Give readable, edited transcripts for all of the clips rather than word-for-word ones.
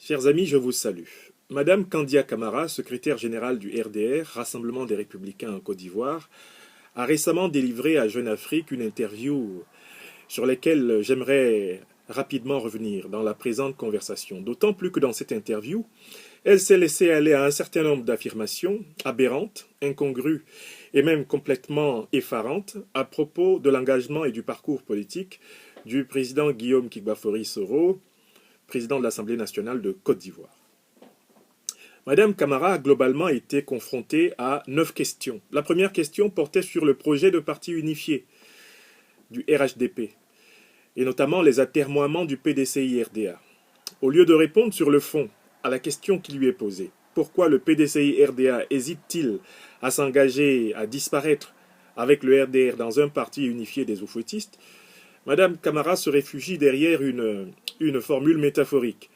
Chers amis, je vous salue. Madame Kandia Camara, secrétaire générale du RDR, Rassemblement des Républicains en Côte d'Ivoire, a récemment délivré à Jeune Afrique une interview sur laquelle j'aimerais rapidement revenir dans la présente conversation. D'autant plus que dans cette interview, elle s'est laissée aller à un certain nombre d'affirmations aberrantes, incongrues et même complètement effarantes à propos de l'engagement et du parcours politique du président Guillaume Kigbafori Soro, président de l'Assemblée nationale de Côte d'Ivoire. Madame Camara a globalement été confrontée à 9 questions. La première question portait sur le projet de parti unifié du RHDP, et notamment les atermoiements du PDCI-RDA. Au lieu de répondre sur le fond à la question qui lui est posée, pourquoi le PDCI-RDA hésite-t-il à s'engager à disparaître avec le RDR dans un parti unifié des oufouettistes, Madame Camara se réfugie derrière une formule métaphorique.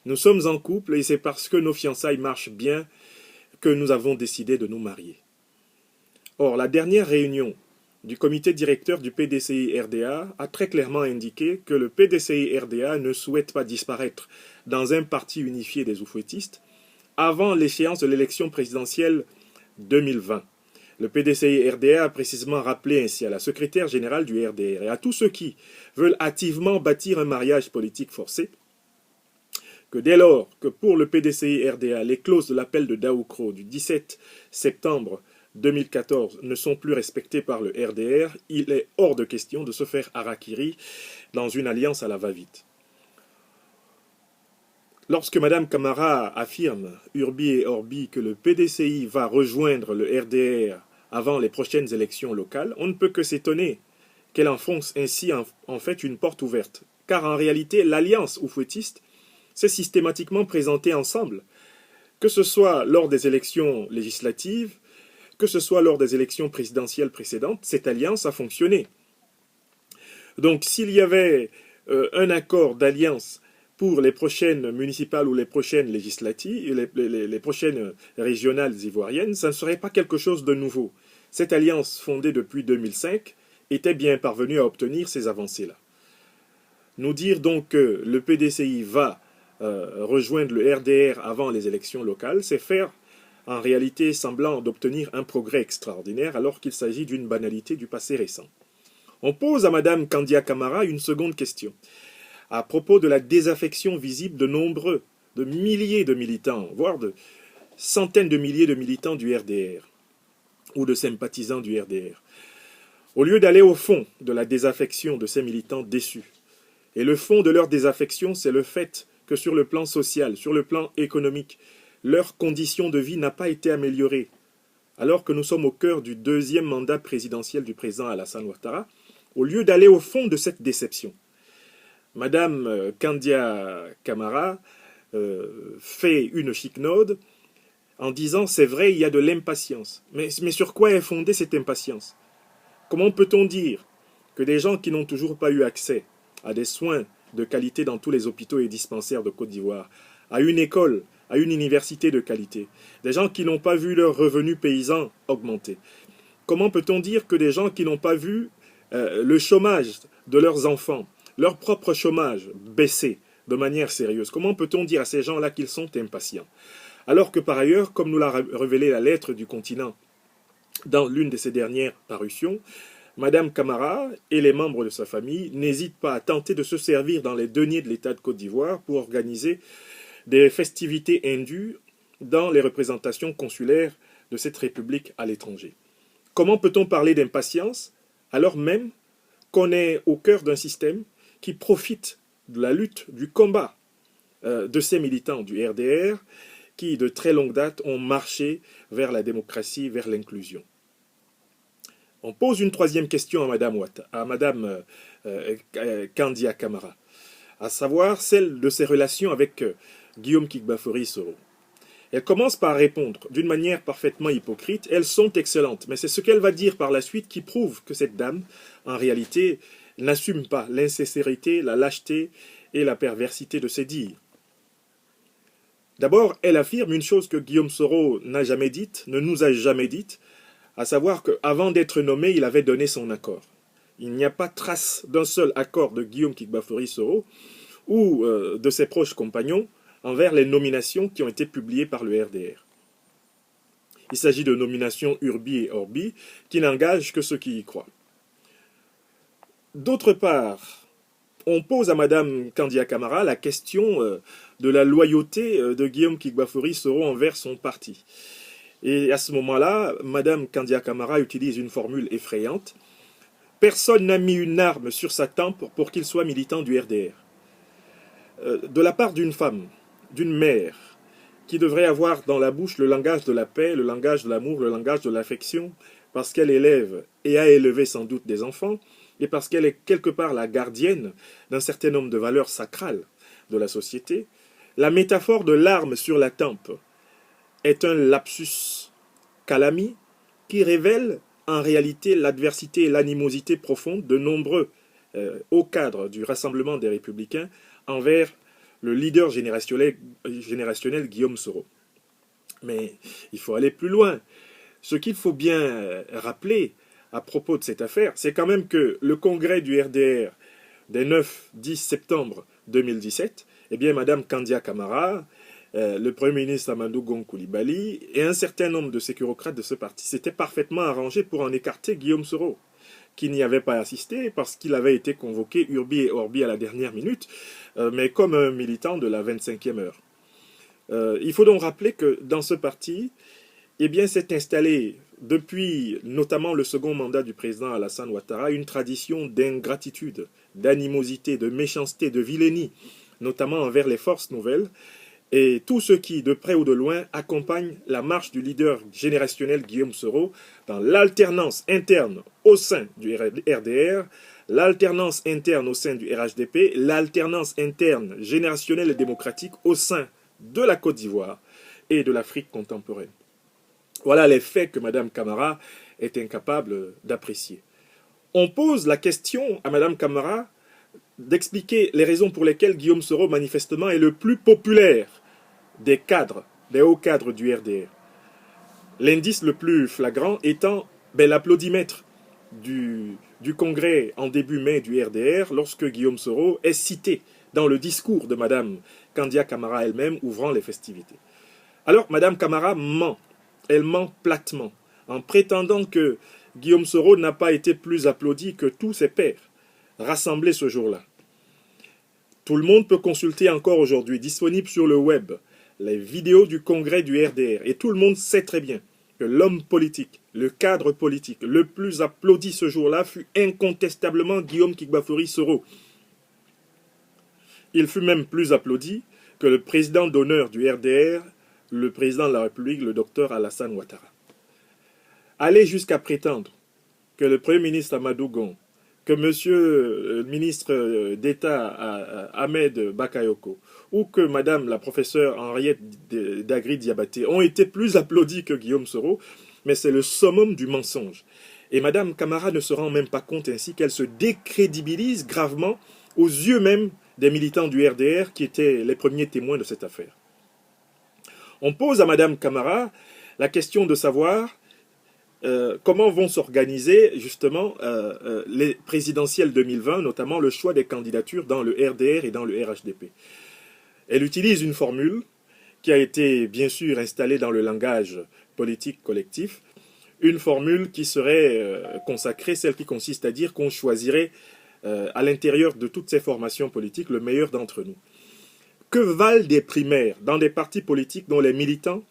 Nous sommes en couple et c'est parce que nos fiançailles marchent bien que nous avons décidé de nous marier. Or, la dernière réunion du comité directeur du PDCI-RDA a très clairement indiqué que le PDCI-RDA ne souhaite pas disparaître dans un parti unifié des oufouettistes avant l'échéance de l'élection présidentielle 2020. Le PDCI-RDA a précisément rappelé ainsi à la secrétaire générale du RDR et à tous ceux qui veulent hâtivement bâtir un mariage politique forcé que dès lors que pour le PDCI-RDA, les clauses de l'appel de Daoukro du 17 septembre 2014 ne sont plus respectées par le RDR, il est hors de question de se faire harakiri dans une alliance à la va-vite. Lorsque Mme Camara affirme, urbi et orbi, que le PDCI va rejoindre le RDR avant les prochaines élections locales, on ne peut que s'étonner qu'elle enfonce ainsi en fait une porte ouverte. Car en réalité, l'alliance oufouettiste s'est systématiquement présentée ensemble, que ce soit lors des élections législatives, que ce soit lors des élections présidentielles précédentes, cette alliance a fonctionné. Donc s'il y avait un accord d'alliance pour les prochaines municipales ou les prochaines législatives, les prochaines régionales ivoiriennes, ça ne serait pas quelque chose de nouveau. Cette alliance fondée depuis 2005 était bien parvenue à obtenir ces avancées-là. Nous dire donc que le PDCI va rejoindre le RDR avant les élections locales, c'est faire en réalité semblant d'obtenir un progrès extraordinaire alors qu'il s'agit d'une banalité du passé récent. On pose à Mme Kandia Camara une seconde question à propos de la désaffection visible de milliers de militants, voire de centaines de milliers de militants du RDR ou de sympathisants du RDR. Au lieu d'aller au fond de la désaffection de ces militants déçus, et le fond de leur désaffection, c'est le fait que sur le plan social, sur le plan économique, leur condition de vie n'a pas été améliorée. Alors que nous sommes au cœur du deuxième mandat présidentiel du président Alassane Ouattara, au lieu d'aller au fond de cette déception, Madame Kandia Camara fait une chiquenaude en disant « c'est vrai, il y a de l'impatience ». Mais sur quoi est fondée cette impatience? Comment peut-on dire que des gens qui n'ont toujours pas eu accès à des soins de qualité dans tous les hôpitaux et dispensaires de Côte d'Ivoire, à une école, à une université de qualité, des gens qui n'ont pas vu leurs revenus paysans augmenter? Comment peut-on dire que des gens qui n'ont pas vu le chômage de leurs enfants, leur propre chômage baisser de manière sérieuse, comment peut-on dire à ces gens-là qu'ils sont impatients? Alors que par ailleurs, comme nous l'a révélé la lettre du continent dans l'une de ses dernières parutions, Madame Camara et les membres de sa famille n'hésitent pas à tenter de se servir dans les deniers de l'État de Côte d'Ivoire pour organiser des festivités indues dans les représentations consulaires de cette république à l'étranger. Comment peut-on parler d'impatience alors même qu'on est au cœur d'un système qui profite de la lutte, du combat de ces militants du RDR qui, de très longue date, ont marché vers la démocratie, vers l'inclusion? On pose une troisième question à Madame Kandia Camara, à savoir celle de ses relations avec Guillaume Kigbafori Soro. Elle commence par répondre d'une manière parfaitement hypocrite. Elles sont excellentes, mais c'est ce qu'elle va dire par la suite qui prouve que cette dame, en réalité, n'assume pas l'insincérité, la lâcheté et la perversité de ses dires. D'abord, elle affirme une chose que Guillaume Soro n'a jamais dite, ne nous a jamais dite, à savoir qu'avant d'être nommé, il avait donné son accord. Il n'y a pas trace d'un seul accord de Guillaume Kigbafori Soro ou de ses proches compagnons envers les nominations qui ont été publiées par le RDR. Il s'agit de nominations Urbi et Orbi qui n'engagent que ceux qui y croient. D'autre part, on pose à Mme Kandia Camara la question de la loyauté de Guillaume Kigbafori-Soro envers son parti. Et à ce moment-là, Mme Kandia Camara utilise une formule effrayante. Personne n'a mis une arme sur sa tempe pour qu'il soit militant du RDR. De la part d'une femme, d'une mère, qui devrait avoir dans la bouche le langage de la paix, le langage de l'amour, le langage de l'affection, parce qu'elle élève et a élevé sans doute des enfants, et parce qu'elle est quelque part la gardienne d'un certain nombre de valeurs sacrales de la société, la métaphore de l'arme sur la tempe est un lapsus calami qui révèle en réalité l'adversité et l'animosité profonde de nombreux hauts cadres du Rassemblement des Républicains envers le leader générationnel Guillaume Soro. Mais il faut aller plus loin. Ce qu'il faut bien rappeler à propos de cette affaire, c'est quand même que le congrès du RDR des 9-10 septembre 2017, eh bien, Mme Kandia Camara, le Premier ministre Amadou Gon Coulibaly et un certain nombre de sécurocrates de ce parti s'étaient parfaitement arrangés pour en écarter Guillaume Soro, qui n'y avait pas assisté parce qu'il avait été convoqué Urbi et Orbi à la dernière minute, mais comme un militant de la 25e heure. Il faut donc rappeler que dans ce parti, eh bien, s'est installé depuis notamment le second mandat du président Alassane Ouattara une tradition d'ingratitude, d'animosité, de méchanceté, de vilainie, notamment envers les forces nouvelles, et tous ceux qui, de près ou de loin, accompagnent la marche du leader générationnel Guillaume Soro dans l'alternance interne au sein du RDR, l'alternance interne au sein du RHDP, l'alternance interne générationnelle et démocratique au sein de la Côte d'Ivoire et de l'Afrique contemporaine. Voilà les faits que Mme Camara est incapable d'apprécier. On pose la question à Mme Camara d'expliquer les raisons pour lesquelles Guillaume Soro, manifestement, est le plus populaire des cadres, des hauts cadres du RDR. L'indice le plus flagrant étant l'applaudimètre du congrès en début mai du RDR, lorsque Guillaume Soro est cité dans le discours de Mme Kandia Camara elle-même, ouvrant les festivités. Alors, Mme Camara ment. Elle ment platement, en prétendant que Guillaume Soro n'a pas été plus applaudi que tous ses pairs rassemblés ce jour-là. Tout le monde peut consulter encore aujourd'hui, disponible sur le web, les vidéos du congrès du RDR. Et tout le monde sait très bien que l'homme politique, le cadre politique, le plus applaudi ce jour-là fut incontestablement Guillaume Kigbafori-Soro. Il fut même plus applaudi que le président d'honneur du RDR, le président de la République, le docteur Alassane Ouattara. Aller jusqu'à prétendre que le Premier ministre Amadou Gon, que Monsieur le ministre d'État Ahmed Bakayoko, ou que Madame la professeure Henriette Dagri Diabaté ont été plus applaudis que Guillaume Soro, mais c'est le summum du mensonge. Et Madame Camara ne se rend même pas compte ainsi qu'elle se décrédibilise gravement aux yeux même des militants du RDR qui étaient les premiers témoins de cette affaire. On pose à Mme Camara la question de savoir comment vont s'organiser justement les présidentielles 2020, notamment le choix des candidatures dans le RDR et dans le RHDP. Elle utilise une formule qui a été bien sûr installée dans le langage politique collectif, une formule qui serait consacrée, celle qui consiste à dire qu'on choisirait à l'intérieur de toutes ces formations politiques le meilleur d'entre nous. Que valent des primaires dans des partis politiques dont les militants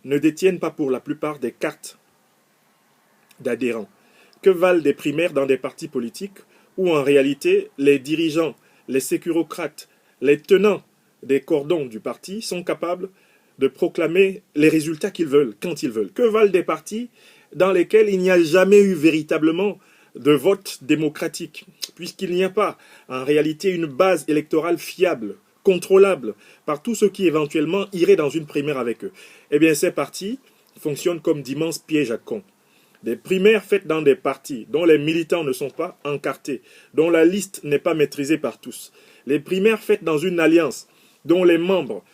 ne détiennent pas pour la plupart des cartes d'adhérents? Que valent des primaires dans des partis politiques où en réalité les dirigeants, les sécurocrates, les tenants des cordons du parti sont capables de proclamer les résultats qu'ils veulent, quand ils veulent? Que valent des partis dans lesquels il n'y a jamais eu véritablement de vote démocratique, puisqu'il n'y a pas en réalité une base électorale fiable, contrôlable par tous ceux qui éventuellement iraient dans une primaire avec eux? Eh bien, ces partis fonctionnent comme d'immenses pièges à cons. Des primaires faites dans des partis dont les militants ne sont pas encartés, dont la liste n'est pas maîtrisée par tous. Les primaires faites dans une alliance dont les membres,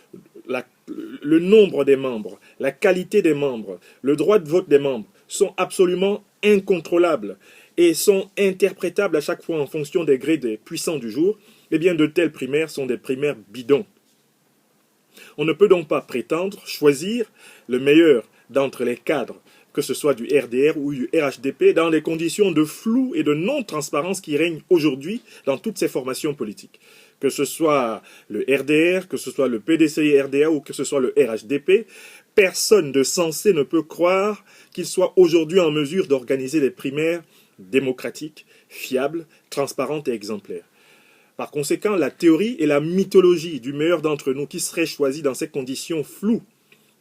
le nombre des membres, la qualité des membres, le droit de vote des membres sont absolument incontrôlables et sont interprétables à chaque fois en fonction des grés des puissants du jour. Eh bien, de telles primaires sont des primaires bidons. On ne peut donc pas prétendre choisir le meilleur d'entre les cadres, que ce soit du RDR ou du RHDP, dans les conditions de flou et de non-transparence qui règnent aujourd'hui dans toutes ces formations politiques. Que ce soit le RDR, que ce soit le PDCI-RDA ou que ce soit le RHDP, personne de sensé ne peut croire qu'il soit aujourd'hui en mesure d'organiser des primaires démocratiques, fiables, transparentes et exemplaires. Par conséquent, la théorie et la mythologie du meilleur d'entre nous qui serait choisi dans ces conditions floues,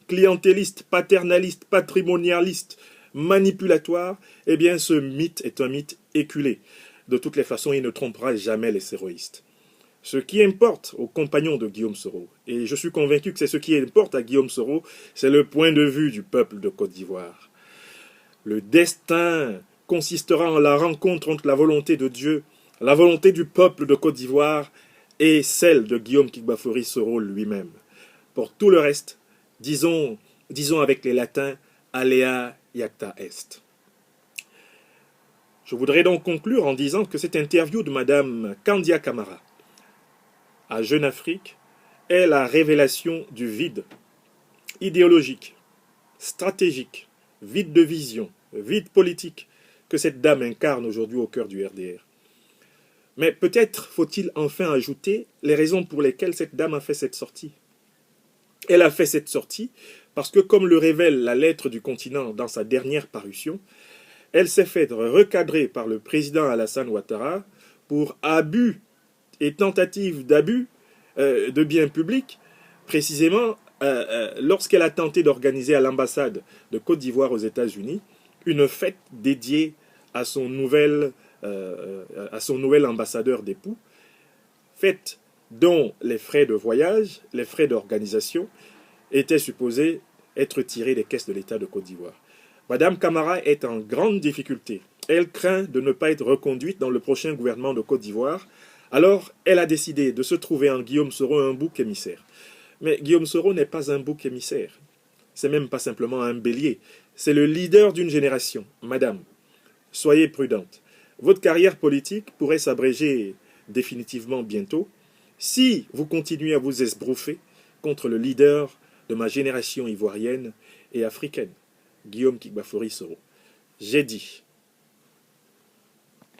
clientélistes, paternalistes, patrimonialistes, manipulatoires, eh bien ce mythe est un mythe éculé. De toutes les façons, il ne trompera jamais les séroïstes. Ce qui importe aux compagnons de Guillaume Soro, et je suis convaincu que c'est ce qui importe à Guillaume Soro, c'est le point de vue du peuple de Côte d'Ivoire. Le destin consistera en la rencontre entre la volonté de Dieu, la volonté du peuple de Côte d'Ivoire et celle de Guillaume Kigbafori Soro lui-même. Pour tout le reste, disons avec les latins, alea iacta est. Je voudrais donc conclure en disant que cette interview de Madame Kandia Camara à Jeune Afrique est la révélation du vide idéologique, stratégique, vide de vision, vide politique que cette dame incarne aujourd'hui au cœur du RDR. Mais peut-être faut-il enfin ajouter les raisons pour lesquelles cette dame a fait cette sortie. Elle a fait cette sortie parce que, comme le révèle la lettre du continent dans sa dernière parution, elle s'est faite recadrer par le président Alassane Ouattara pour abus et tentative d'abus de biens publics, précisément lorsqu'elle a tenté d'organiser à l'ambassade de Côte d'Ivoire aux États-Unis une fête dédiée à son nouvel ambassadeur d'époux, fête dont les frais de voyage, les frais d'organisation étaient supposés être tirés des caisses de l'État de Côte d'Ivoire. Madame Camara est en grande difficulté. Elle craint de ne pas être reconduite dans le prochain gouvernement de Côte d'Ivoire. Alors, elle a décidé de se trouver en Guillaume Soro un bouc émissaire. Mais Guillaume Soro n'est pas un bouc émissaire. C'est même pas simplement un bélier. C'est le leader d'une génération. Madame, soyez prudente. Votre carrière politique pourrait s'abréger définitivement bientôt si vous continuez à vous esbrouffer contre le leader de ma génération ivoirienne et africaine, Guillaume Kigbafori Soro. J'ai dit.